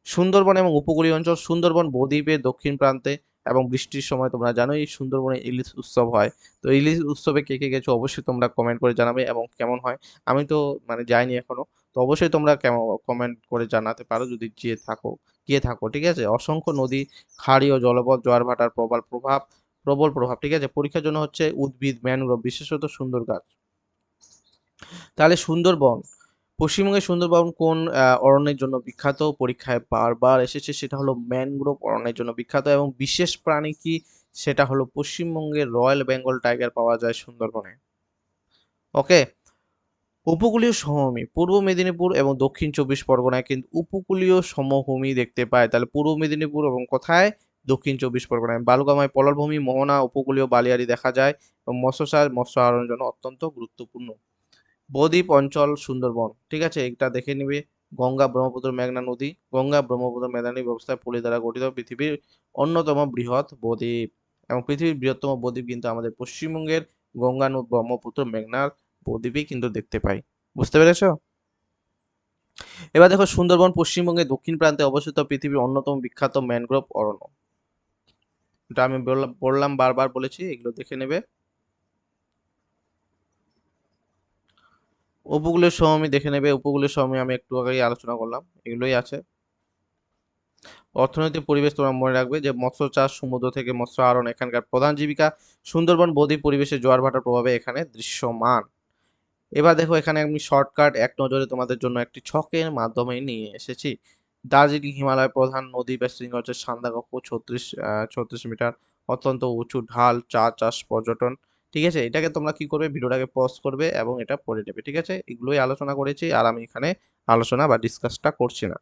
সুন্দরবন এবং উপকূলীয় অঞ্চল, সুন্দরবন বদ্বীপের দক্ষিণ প্রান্তে এবং বৃষ্টির সময় তোমরা জানো এই সুন্দরবনে ইলিশ উৎসব হয়। তো ইলিশ উৎসবে কে কে গেছো অবশ্যই তোমরা কমেন্ট করে জানাবে এবং কেমন হয়। আমি তো মানে যাইনি এখনো, তো অবশ্যই তোমরা কেমন কমেন্ট করে জানাতে পারো যদি গিয়ে থাকো। ঠিক আছে, অসংখ্য নদী, খাড়ি ও জলপথ, জোয়ার ভাটার প্রবল প্রভাব। ঠিক আছে, পরীক্ষার জন্য হচ্ছে উদ্ভিদ, ম্যানগ্রোভ, বিশেষত সুন্দর গাছ। তাহলে সুন্দরবন, পশ্চিমবঙ্গের সুন্দরবন কোন অরণ্যের জন্য বিখ্যাত, পরীক্ষায় বারবার এসেছে, সেটা হলো ম্যানগ্রোভ অরণ্যের জন্য বিখ্যাত। এবং বিশেষ প্রাণী কি, সেটা হলো পশ্চিমবঙ্গের রয়্যাল বেঙ্গল টাইগার পাওয়া যায় সুন্দরবনে। ওকে, উপকূলীয় সমভূমি, পূর্ব মেদিনীপুর এবং দক্ষিণ চব্বিশ পরগনায় কিন্তু উপকূলীয় সমভূমি দেখতে পায়। তাহলে পূর্ব মেদিনীপুর এবং কোথায়, দক্ষিণ চব্বিশ পরগনায়। বালুকাময় পললভূমি, মোহনা, উপকূলীয় বালিয়াড়ি দেখা যায় এবং মৎস্য আহরণের জন্য অত্যন্ত গুরুত্বপূর্ণ। বদ্বীপ অঞ্চল সুন্দরবন, ঠিক আছে, এটা দেখে নিবে। গঙ্গা ব্রহ্মপুত্র মেঘনা নদী, গঙ্গা ব্রহ্মপুত্র মেঘনা নদী ব্যবস্থায় পলি দ্বারা গঠিত পৃথিবীর অন্যতম বৃহৎ বদ্বীপ। এবং পৃথিবীর বৃহত্তম বদ্বীপ কিন্তু আমাদের পশ্চিমবঙ্গের গঙ্গা নদ ব্রহ্মপুত্র মেঘনার বদ্বীপই কিন্তু দেখতে পাই। বুঝতে পেরেছো? এবার দেখো, সুন্দরবন পশ্চিমবঙ্গের দক্ষিণ প্রান্তে অবস্থিত পৃথিবীর অন্যতম বিখ্যাত ম্যানগ্রোভ অরণ্য। এটা আমি বললাম বারবার বলেছি, এগুলো দেখে নেবে। উপকূলের সমভূমি দেখে নেবে, উপকূলের সমভূমি আমি একটু আগেই আলোচনা করলাম, এগুলোই আছে। অর্থনৈতিক পরিবেশ তোমরা মনে রাখবে যে মৎস্য চাষ, সমুদ্র থেকে মৎস্য আহরণ এখানকার প্রধান জীবিকা। সুন্দরবন বদ্বীপ পরিবেশে জোয়ার ভাটার প্রভাবে এখানে দৃশ্যমান। এবার দেখো, এখানে আমি শর্টকাট এক নজরে তোমাদের জন্য একটি ছকের মাধ্যমে নিয়ে এসেছি। দার্জিলিং হিমালয় প্রধান নদী বা শৃঙ্গ হচ্ছে সান্দাকফু, 36 মিটার, অত্যন্ত উঁচু ঢাল, চা চাষ, পর্যটন। ঠিক আছে, এটাকে তোমরা কি করবে, ভিডিওটাকে পজ করবে এবং এটা পড়ে নেবে। ঠিক আছে, এগুলোই আলোচনা করেছি আর আমি এখানে আলোচনা বা ডিসকাসটা করছি না।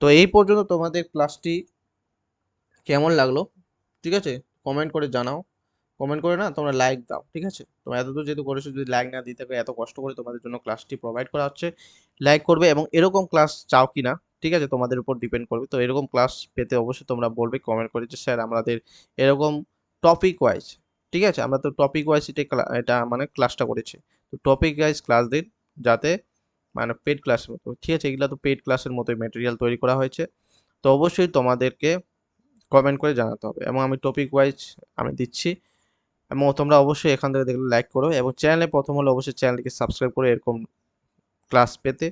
তো এই পর্যন্ত তোমাদের ক্লাসটি কেমন লাগলো, ঠিক আছে, কমেন্ট করে জানাও। কমেন্ট করে না তোমরা লাইক দাও। ঠিক আছে, তোমরা এতদূর যেহেতু করেছো, যদি লাইক না দিতে থাকে, এত কষ্ট করে তোমাদের জন্য ক্লাসটি প্রোভাইড করা হচ্ছে, লাইক করবে। এবং এরকম ক্লাস চাও কি না, ঠিক আছে, তোমাদের উপর ডিপেন্ড করবে। তো এরকম ক্লাস পেতে অবশ্যই তোমরা বলবে কমেন্ট করে যে স্যার আমাদের এরকম টপিক ওয়াইজ, ঠিক আছে, আমরা তো টপিক ওয়াইজ এটা মানে ক্লাসটা করেছি। তো টপিক ওয়াইজ ক্লাস দিন, যাতে মানে পেড ক্লাসের মতো, ঠিক আছে, এগুলো তো পেড ক্লাসের মতোই ম্যাটেরিয়াল তৈরি করা হয়েছে। তো অবশ্যই তোমাদেরকে কমেন্ট করে জানাতে হবে এবং আমি টপিক ওয়াইজ আমি দিচ্ছি। এবং তোমরা অবশ্যই এখান থেকে দেখলে লাইক করো এবং চ্যানেলে প্রথম হলে অবশ্যই চ্যানেলটিকে সাবস্ক্রাইব করে এরকম ক্লাস পেতে,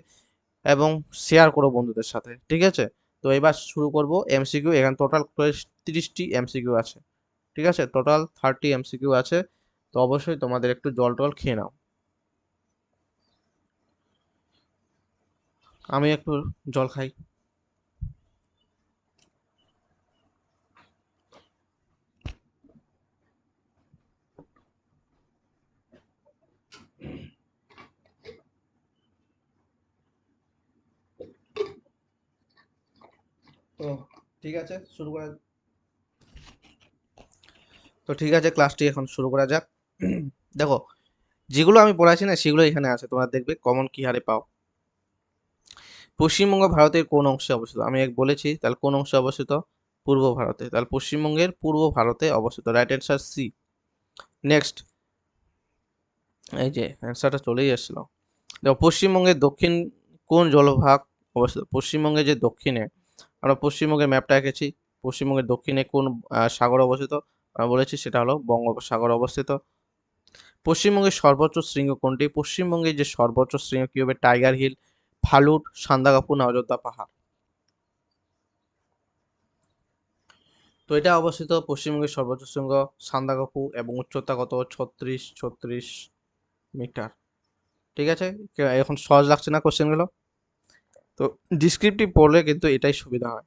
এবং শেয়ার করো বন্ধুদের সাথে। ঠিক আছে, তো এবার শুরু করব এমসিকিউ। এখানে টোটাল 30টি এমসিকিউ আছে। ঠিক আছে, টোটাল 30 এমসিকিউ আছে। তো অবশ্যই তোমাদের একটু জল টল খেয়ে নাও, আমি একটু জল খাই। তো ঠিক আছে, শুরু করা। তো ঠিক আছে, ক্লাসটি এখন শুরু করা যাক। দেখো, যেগুলো আমি পড়াইছি না সেগুলো এখানে আছে, তোমরা দেখবে কমন কি হারে পাও। পশ্চিমবঙ্গ ভারতের কোন অংশে অবস্থিত, আমি এক বলেছি, তাহলে কোন অংশে অবস্থিত, পূর্ব ভারতে। তাহলে পশ্চিমবঙ্গের পূর্ব ভারতে অবস্থিত, রাইট অ্যান্সার সি। নেক্সট, এই যে অ্যান্সারটা চলেই আসছিল। দেখো, পশ্চিমবঙ্গের দক্ষিণ কোন জলভাগ অবস্থিত, পশ্চিমবঙ্গের যে দক্ষিণে, আমরা পশ্চিমবঙ্গের ম্যাপটা এঁকেছি, পশ্চিমবঙ্গের দক্ষিণে কোন সাগর অবস্থিত? আমরা বলেছি সেটা হলো বঙ্গোপসাগর অবস্থিত। পশ্চিমবঙ্গের সর্বোচ্চ শৃঙ্গ কোনটি? পশ্চিমবঙ্গের যে সর্বোচ্চ শৃঙ্গ কি হবে? টাইগার হিল, ফালুট, সান্দাকফু না অযোধ্যা পাহাড়? তো এটা অবস্থিত পশ্চিমবঙ্গের সর্বোচ্চ শৃঙ্গ সান্দাকফু এবং উচ্চতা কত? 36 মিটার। ঠিক আছে? এখন সহজ লাগছে না কোশ্চেনগুলো? তো ডিসক্রিপটিভ পড়লে কিন্তু এটাই সুবিধা হয়।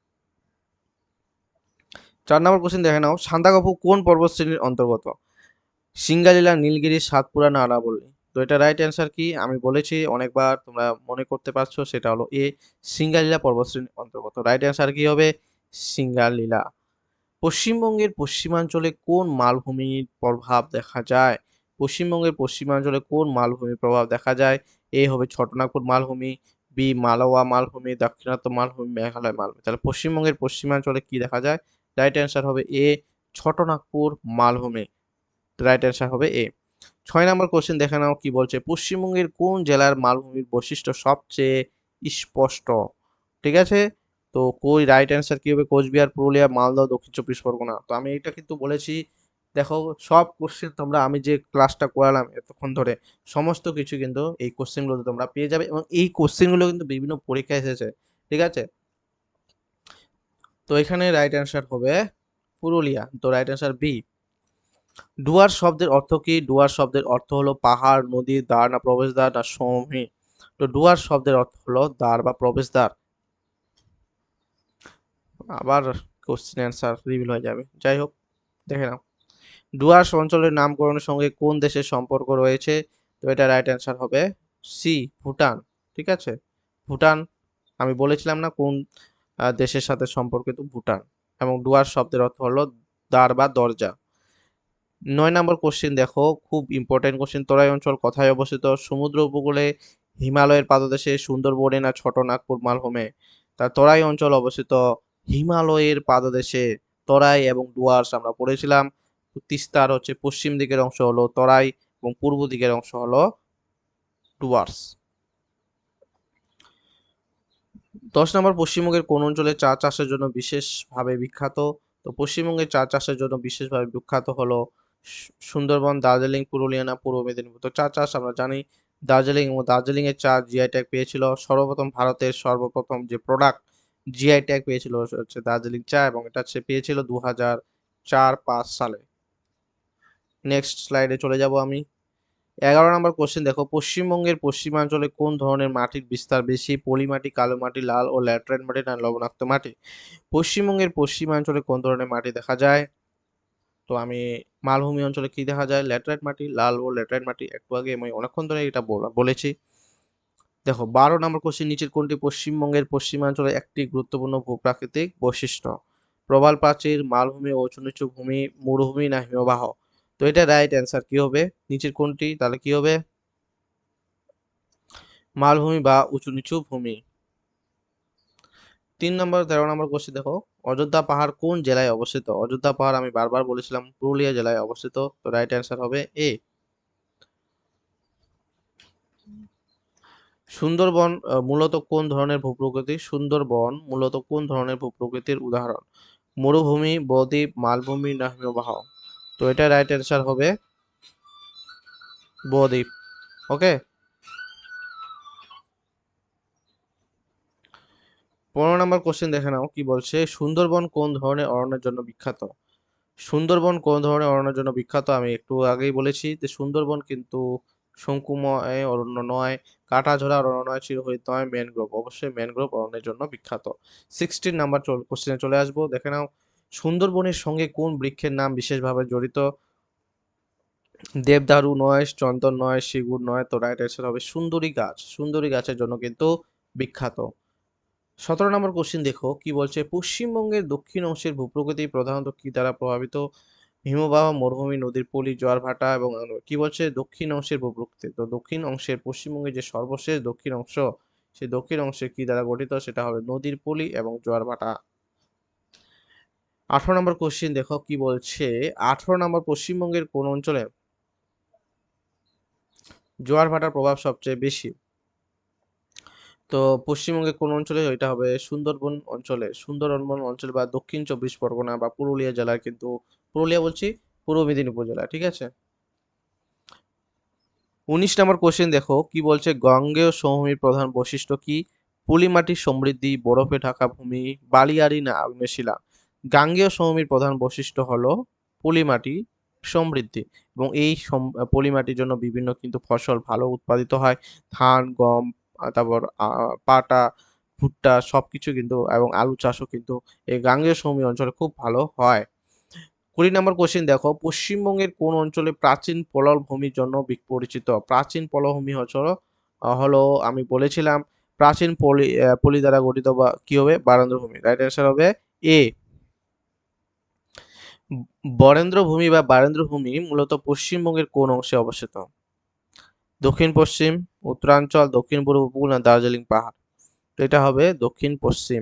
4 নম্বর কোশ্চেন দেখে নাও, সান্দাকফু কোন পর্বতশ্রেণীর অন্তর্গত? সিঙ্গালীলা, নীলগিরি, সাতপুরা না আরাবল্লী? তো এটা রাইট অ্যান্সার কি? আমি বলেছি অনেকবার, তোমরা মনে করতে পারছো, সেটা হলো এ, সিঙ্গালীলা পর্বতশ্রেণীর অন্তর্গত। রাইট অ্যান্সার কি হবে? সিঙ্গালীলা। পশ্চিমবঙ্গের পশ্চিমাঞ্চলে কোন মালভূমির প্রভাব দেখা যায়? পশ্চিমবঙ্গের পশ্চিমাঞ্চলে কোন মালভূমির প্রভাব দেখা যায়? এ হবে ছোটনাগপুর মালভূমি, বি মালওয়া মালভূমি, দাক্ষিণাত্য মালভূমি, মেঘালয় মালভূমি। তাহলে পশ্চিমবঙ্গের পশ্চিমাঞ্চলে কি দেখা যায়? রাইট অ্যান্সার হবে এ, ছোটনাগপুর মালভূমি। রাইট অ্যান্সার হবে এ। 6 নম্বর কোশ্চেন দেখে নাও কি বলছে, পশ্চিমবঙ্গের কোন জেলার মালভূমির বৈশিষ্ট্য সবচেয়ে স্পষ্ট? ঠিক আছে, তো কই রাইট অ্যান্সার কি হবে? কোচবিহার, পুরুলিয়া, মালদহ, দক্ষিণ চব্বিশ পরগনা। তো আমি এটা কিন্তু বলেছি, দেখো সব কোশ্চেন তোমরা, আমি যে ক্লাসটা করালাম এতক্ষণ ধরে, সমস্ত কিছু কিন্তু এই কোশ্চেনগুলোতে তোমরা পেয়ে যাবে এবং এই কোশ্চেনগুলো কিন্তু বিভিন্ন পরীক্ষায় এসেছে। ঠিক আছে, তো এখানে রাইট অ্যান্সার হবে পুরুলিয়া। তো রাইট অ্যান্সার বি। ডুয়ার্স শব্দের অর্থ কি? ডুয়ার্স শব্দের অর্থ হলো পাহাড়, নদী, দ্বার না প্রবেশদ্বার না সমভূমি? তো ডুয়ার্স শব্দের অর্থ হলো দ্বার বা প্রবেশদ্বার। আবার কোশ্চেন অ্যান্সার রিভিল হয়ে যাবে, যাই হোক দেখে নাও। ডুয়ার্স অঞ্চলের নামকরণের সঙ্গে কোন দেশের সম্পর্ক রয়েছে? তো এটা রাইট অ্যান্সার হবে সি, ভুটান। ঠিক আছে, ভুটান। আমি বলেছিলাম না কোন দেশের সাথে সম্পর্কিত? ভুটান। এবং ডুয়ার্স শব্দের অর্থ হলো দ্বার বা দরজা। 9 নম্বর কোশ্চেন দেখো, খুব ইম্পর্টেন্ট কোশ্চেন। তরাই অঞ্চল কোথায় অবস্থিত? সমুদ্র উপকূলে, হিমালয়ের পাদদেশে, সুন্দরবনে না ছোটনাগপুর মালভূমে? তার তরাই অঞ্চল অবস্থিত হিমালয়ের পাদদেশে। তরাই এবং ডুয়ার্স আমরা পড়েছিলাম। তিস্তার হচ্ছে পশ্চিম দিকের অংশ হলো তরাই এবং পূর্ব দিকের অংশ হলো ডুয়ার্স। 10 নম্বর, পশ্চিমবঙ্গের কোন অঞ্চলে চা চাষের জন্য বিশেষভাবে বিখ্যাত? তো পশ্চিমবঙ্গের চা চাষের জন্য বিশেষভাবে বিখ্যাত হলো সুন্দরবন, দার্জিলিং, পুরুলিয়া না পূর্ব মেদিনীপুর? তো চা চাষ আমরা জানি দার্জিলিং, এবং দার্জিলিং এর চা জিআই ট্যাগ পেয়েছিল। সর্বপ্রথম ভারতের সর্বপ্রথম যে প্রোডাক্ট জিআই ট্যাগ পেয়েছিল হচ্ছে দার্জিলিং চা, এবং এটা হচ্ছে পেয়েছিল 2004-05 সালে। নেক্সট স্লাইডে চলে যাব আমি। 11 নম্বর কোশ্চেন দেখো, পশ্চিমবঙ্গের পশ্চিমাঞ্চলে কোন ধরনের মাটির বিস্তার বেশি? পলি মাটি, কালো মাটি, লাল ও ল্যাটেরাইট মাটি না লবণাক্ত মাটি? পশ্চিমবঙ্গের পশ্চিমাঞ্চলে কোন ধরনের মাটি দেখা যায়? তো আমি মালভূমি অঞ্চলে কি দেখা যায়? ল্যাটেরাইট মাটি, লাল ও ল্যাটেরাইট মাটি। একটু আগে আমি অনেকক্ষণ ধরে এটা বলেছি। দেখো 12 নম্বর কোশ্চেন, নিচের কোনটি পশ্চিমবঙ্গের পশ্চিমাঞ্চলের একটি গুরুত্বপূর্ণ ভূপ্রাকৃতিক বৈশিষ্ট্য? প্রবাল প্রাচীর, মালভূমি ও উঁচু নিচু ভূমি, মরুভূমি না হিমবাহ? তো এটা রাইট অ্যান্সার কি হবে? নিচের কোনটি? তাহলে কি হবে? মালভূমি বা উঁচু নিচু ভূমি। 3 নম্বর 13 নম্বর কোশ্চেন দেখো, অযোধ্যা পাহাড় কোন জেলায় অবস্থিত? অযোধ্যা পাহাড় আমি বারবার বলেছিলাম পুরুলিয়া জেলায় অবস্থিত। তো রাইট অ্যান্সার হবে এ। সুন্দরবন মূলত কোন ধরনের ভূপ্রকৃতি? সুন্দরবন মূলত কোন ধরনের ভূপ্রকৃতির উদাহরণ? মরুভূমি, বদ্বীপ, মালভূমি না হিমবাহ? তো এটা রাইট অ্যান্সার হবে বদ্বীপ। ওকে, 15 নম্বর কোশ্চেন দেখে নাও কি বলছে, সুন্দরবন কোন ধরনের অরণ্যের জন্য বিখ্যাত? সুন্দরবন কোন ধরনের অরণ্যের জন্য বিখ্যাত? আমি একটু আগেই বলেছি যে সুন্দরবন কিন্তু শঙ্কুময় অরণ্য নয়, কাঁটাঝোড়া অরণ্য নয়, চিরহরিৎ নয়, ম্যানগ্রোভ। অবশ্যই ম্যানগ্রোভ অরণ্যের জন্য বিখ্যাত। 16 নাম্বার কোশ্চেনে চলে আসবো, দেখে নাও সুন্দরবনের সঙ্গে কোন বৃক্ষের নাম বিশেষভাবে জড়িত? দেবদারু নয়, চন্দন নয়, সেগুন নয়। তো রাইট অ্যান্সার হবে সুন্দরী গাছ। সুন্দরী গাছের জন্য কিন্তু বিখ্যাত। 17 নম্বর কোশ্চেন দেখো কি বলছে, পশ্চিমবঙ্গের দক্ষিণ অংশের ভূপ্রকৃতি প্রধানত কি দ্বারা প্রভাবিত? হিমবাহ, মরুভূমি, নদীর পলি, জোয়ার ভাটা এবং কি বলছে দক্ষিণ অংশের ভূপ্রকৃতি? তো দক্ষিণ অংশের পশ্চিমবঙ্গের যে সর্বশেষ দক্ষিণ অংশ, সেই দক্ষিণ অংশে কি দ্বারা গঠিত? সেটা হবে নদীর পলি এবং জোয়ার ভাটা। 18 নম্বর কোশ্চেন দেখো কি বলছে, 18 নম্বর, পশ্চিমবঙ্গের কোন অঞ্চলে জোয়ার ভাটার প্রভাব সবচেয়ে বেশি? তো পশ্চিমবঙ্গের কোন অঞ্চলে? এটা হবে সুন্দরবন অঞ্চলে। সুন্দরবন অঞ্চলে বা দক্ষিণ ২৪ পরগনা বা পুরুলিয়া জেলার কিন্তু পুরুলিয়া বলছি, পূর্ব মেদিনীপুর জেলা। ঠিক আছে? ১৯ নম্বর কোশ্চেন দেখো কি বলছে, গাঙ্গেয় সমভূমির প্রধান বৈশিষ্ট্য কি? পলিমাটির সমৃদ্ধি, বরফে ঢাকা ভূমি, বালিয়াড়ি না আগ্নেয় শিলা? গাঙ্গেয় সমভূমির প্রধান বৈশিষ্ট্য হলো পলিমাটি সমৃদ্ধি, এবং এই পলিমাটির জন্য বিভিন্ন কিন্তু ফসল ভালো উৎপাদিত হয়। ধান, গম, তারপর পাটা, ভুট্টা সবকিছু কিন্তু, এবং আলু চাষও কিন্তু এই গাঙ্গেয় সমভূমি অঞ্চলে খুব ভালো হয়। ২০ নম্বর কোশ্চেন দেখো, পশ্চিমবঙ্গের কোন অঞ্চলে প্রাচীন পললভূমির জন্য পরিচিত? প্রাচীন পলভূমি হলো আমি বলেছিলাম প্রাচীন পলি দ্বারা গঠিত, বা কি হবে? বারেন্দ্রভূমি। রাইট অ্যান্সার হবে এ। বরেন্দ্রভূমি বা বারেন্দ্রভূমি মূলত পশ্চিমবঙ্গের কোন অংশে অবস্থিত? দক্ষিণ পশ্চিম, উত্তরাঞ্চল, দক্ষিণ পূর্ব উপকূল না দার্জিলিং পাহাড়? তো এটা হবে দক্ষিণ পশ্চিম,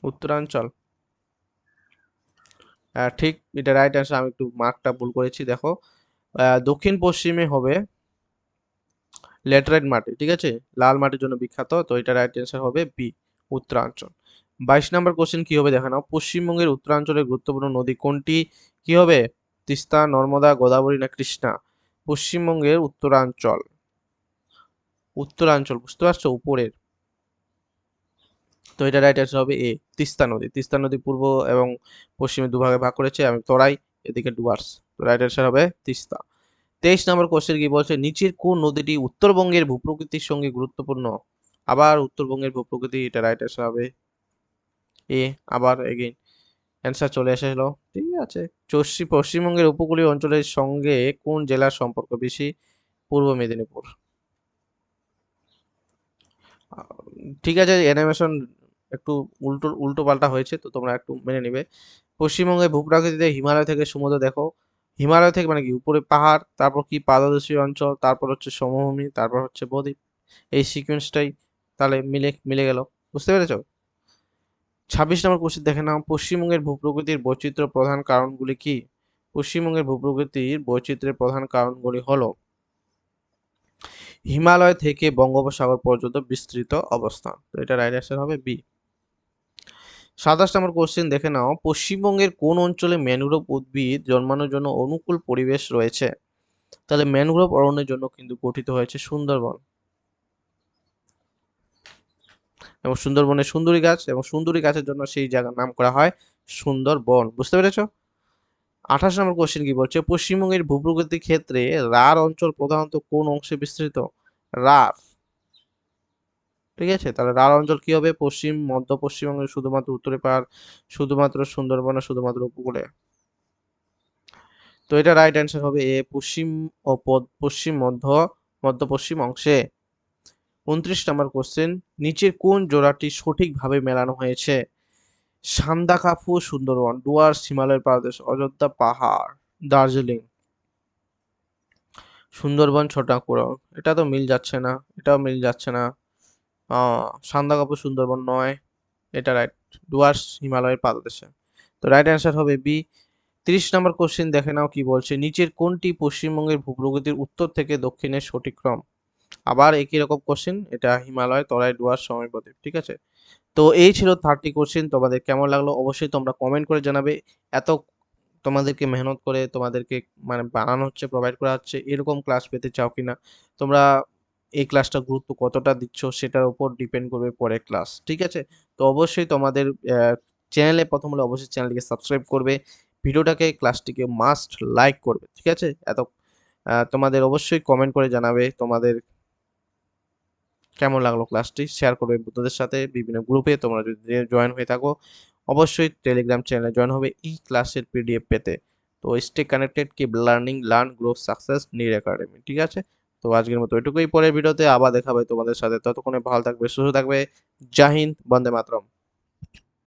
উত্তরাঞ্চল। ঠিক, এটা রাইট অ্যান্সার। আমি একটু মার্কটা ভুল করেছি, দেখো। দক্ষিণ পশ্চিমে হবে ল্যাটেরাইট মাটি, ঠিক আছে? লাল মাটির জন্য বিখ্যাত, তো এটা রাইট অ্যান্সার হবে বি, উত্তরাঞ্চল। ২২ নম্বর কোশ্চেন কি হবে দেখে নাও, পশ্চিমবঙ্গের উত্তরাঞ্চলের গুরুত্বপূর্ণ নদী কোনটি? কি হবে? তিস্তা, নর্মদা, গোদাবরী না কৃষ্ণা? পশ্চিমবঙ্গের উত্তরাঞ্চল, উত্তরাঞ্চল বুঝতে পারছো, উপরের। তো এটা রাইট অ্যান্সার হবে এ, তিস্তা নদী। তিস্তা নদী পূর্ব এবং পশ্চিমে দুভাগে ভাগ করেছে, আমি তরাই, এদিকে ডুয়ার্স। তো রাইট অ্যান্সার হবে তিস্তা। ২৩ নম্বর কোশ্চেন কি বলছে, নিচের কোন নদীটি উত্তরবঙ্গের ভূপ্রকৃতির সঙ্গে গুরুত্বপূর্ণ? আবার উত্তরবঙ্গের ভূপ্রকৃতি, এটা রাইট অ্যান্সার হবে এ, আবার এগেইন অ্যান্সার চলে এসেছিল। ঠিক আছে। পশ্চিমবঙ্গের উপকূলীয় অঞ্চলের সঙ্গে কোন জেলার সম্পর্ক বেশি? পূর্ব মেদিনীপুর। ঠিক আছে, অ্যানিমেশন একটু উল্টো উল্টো পাল্টা হয়েছে, তো তোমরা একটু মেনে নিবে। পশ্চিমবঙ্গের ভূপ্রাকৃতিতে হিমালয় থেকে সমুদ্র দেখো, হিমালয় থেকে মানে কি উপরে পাহাড়, তারপর কি পাদদেশীয় অঞ্চল, তারপর হচ্ছে সমভূমি, তারপর হচ্ছে বদ্বীপ। এই সিকোয়েন্সটাই তাহলে মিলে মিলে গেল। বুঝতে পেরেছো? ২৬ নম্বর কোশ্চেন দেখে নাও, পশ্চিমবঙ্গের ভূপ্রকৃতির বৈচিত্র্য প্রধান কারণগুলি কি? পশ্চিমবঙ্গের ভূপ্রকৃতির বৈচিত্র্যের প্রধান কারণগুলি হলো হিমালয় থেকে বঙ্গোপসাগর পর্যন্ত বিস্তৃত অবস্থান। তো এটা রাইট অ্যান্সার হবে বি। ২৭ নম্বর কোশ্চেন দেখে নাও, পশ্চিমবঙ্গের কোন অঞ্চলে ম্যানগ্রোভ উদ্ভিদ জন্মানোর জন্য অনুকূল পরিবেশ রয়েছে? তাহলে ম্যানগ্রোভ অরণ্যের জন্য কিন্তু গঠিত হয়েছে সুন্দরবন, এবং সুন্দরবনের সুন্দরী গাছ, এবং সুন্দরী গাছের জন্য সেই জায়গার নাম করা হয় সুন্দরবন। বুঝতে পেরেছো? ২৮ নম্বর কোশ্চেন কি বলছে, পশ্চিমবঙ্গের ভূপ্রকৃতির ক্ষেত্রে রাঢ় অঞ্চল প্রধানত কোন অংশে বিস্তৃত? রাঢ়, ঠিক আছে? তাহলে রাঢ় অঞ্চল কি হবে? পশ্চিম, মধ্য পশ্চিমবঙ্গের শুধুমাত্র উত্তরে পাহাড়, শুধুমাত্র সুন্দরবন, শুধুমাত্র উপকূলে? তো এটা রাইট অ্যান্সার হবে এ, পশ্চিম ও পশ্চিম মধ্য, মধ্য পশ্চিম অংশে। ২৯ নম্বর কোশ্চেন, নিচের কোন জোড়াটি সঠিকভাবে মেলানো হয়েছে? সান্দাকফু সুন্দরবন, ডুয়ার্স হিমালয়ের পাদদেশ, অযোধ্যা পাহাড়, দার্জিলিং? সুন্দরবন ছোটাকুড়ো, এটা তো মিল যাচ্ছে না, এটাও মিল যাচ্ছে না। সান্দাকফু সুন্দরবন নয়, এটা রাইট, ডুয়ার্স হিমালয়ের পাদদেশে। তো রাইট অ্যান্সার হবে বি। ৩০ নম্বর কোশ্চেন দেখে নাও কি বলছে, নিচের কোনটি পশ্চিমবঙ্গের ভূপ্রকৃতির উত্তর থেকে দক্ষিণের সঠিক ক্রম? আবার একই রকম কোশ্চেন, এটা হিমালয়, তরাই, ডুয়ার্স, সমদ্বীপ। ঠিক আছে। তো এই ছিল 30 কোশ্চেন। তোমাদের কেমন লাগলো অবশ্যই তোমরা কমেন্ট করে জানাবে। এত তোমাদেরকে মেহনত করে তোমাদেরকে মানে বানানো হচ্ছে, প্রোভাইড করা হচ্ছে, এরকম ক্লাস পেতে চাও কিনা? তোমরা এই ক্লাসটা গুরুত্ব কতটা দিচ্ছ সেটার উপর ডিপেন্ড করবে পরের ক্লাস। ঠিক আছে? তো অবশ্যই তোমাদের চ্যানেলে প্রথম হলে অবশ্যই চ্যানেলটিকে সাবস্ক্রাইব করবে। ভিডিওটাকে, ক্লাসটিকে মাস্ট লাইক করবে। ঠিক আছে? তোমাদের অবশ্যই কমেন্ট করে জানাবে তোমাদের কেমন লাগলো ক্লাসটি, শেয়ার করবে বন্ধুদের সাথে, বিভিন্ন গ্রুপে তোমরা যদি জয়েন হয়ে থাকো অবশ্যই টেলিগ্রাম চ্যানেলে জয়েন হবে এই ক্লাসের পিডিএফ পেতে। তো stay connected, keep learning, learn, grow, success, Neer Academy. ঠিক আছে? তো আজকের মতো এটুকুই, পরের ভিডিওতে আবার দেখা হবে তোমাদের সাথে। ততক্ষণে ভালো থাকবে, সুস্থ থাকবে। জয় হিন্দ, বন্দে মাতরম।